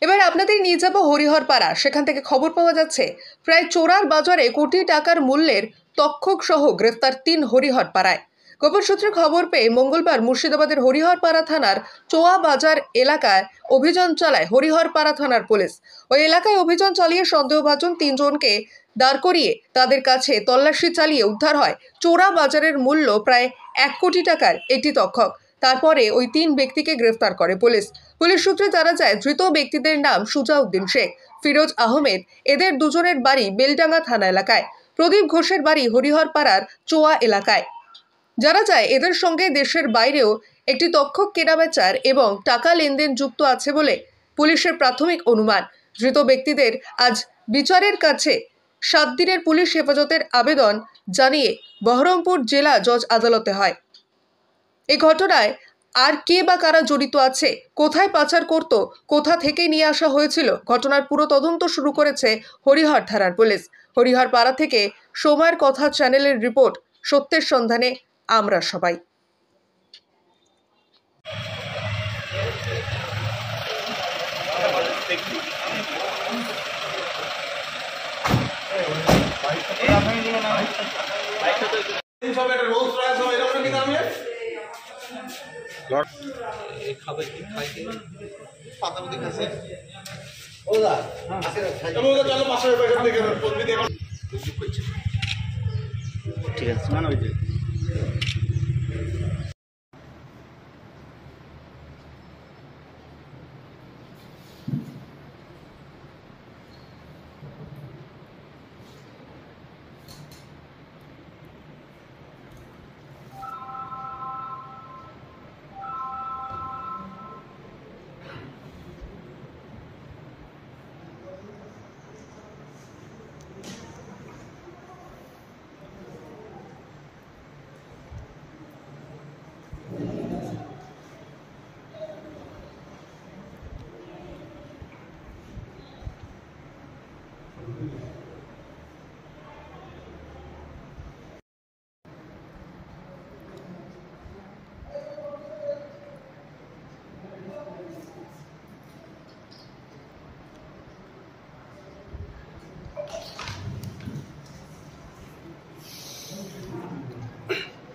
এবার আপনাদের নিয়ে যাব হরিহরপাড়া। সেখান থেকে খবর পাওয়া যাচ্ছে প্রায় চোরার বাজারে কোটি টাকার মূল্যের তক্ষক সহ গ্রেফতার 3 হরিহরপাড়ায়। গোপন সূত্রে খবর পেয়ে মঙ্গলবার মুর্শিদাবাদের হরিহরপাড়া থানার চোয়া বাজার এলাকায় অভিযান চালায় হরিহরপাড়া থানার পুলিশ। ওই এলাকায় অভিযান চালিয়ে সন্দেহভাজন 3 জনকে দাঁড় করিয়ে তাদের কাছে তল্লাশি চালিয়ে উদ্ধার হয় চোরা বাজারের মূল্য প্রায় 1 কোটি টাকার একটি তক্ষক। তারপরে ওই 3 ব্যক্তিকে গ্রেফতার করে পুলিশ। পুলিশ সূত্রে জানা যায় ধৃত ব্যক্তিদের নাম সুজাউদ্দিন শেখ, ফিরোজ আহমেদ। এদের দুজনের বাড়ি বেলডাঙ্গা থানা এলাকায়। প্রদীপ ঘোষের বাড়ি হরিহরপাড়ার চোয়া এলাকায়। জানা যায় এদের সঙ্গে দেশের বাইরেও একটি তক্ষক কেনাবেচার এবং টাকা লেনদেন যুক্ত আছে বলে পুলিশের প্রাথমিক অনুমান। ধৃত ব্যক্তিদের আজ বিচারের কাছে 7 দিনের পুলিশ হেফাজতের আবেদন জানিয়ে বহরমপুর জেলা জজ আদালতে হয়। এই ঘটনায় আর কে বা কারা জড়িত আছে, কোথায় পাচার করত, কোথা থেকে নিয়ে আসা হয়েছিল, ঘটনার পুরো তদন্ত শুরু করেছে হরিহর থানার পুলিশ। হরিহরপাড়া থেকে সময়ের কথা চ্যানেলের রিপোর্ট। সত্যের সন্ধানে আমরা সবাই। ঠিক আছে না ওই যে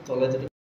তলায়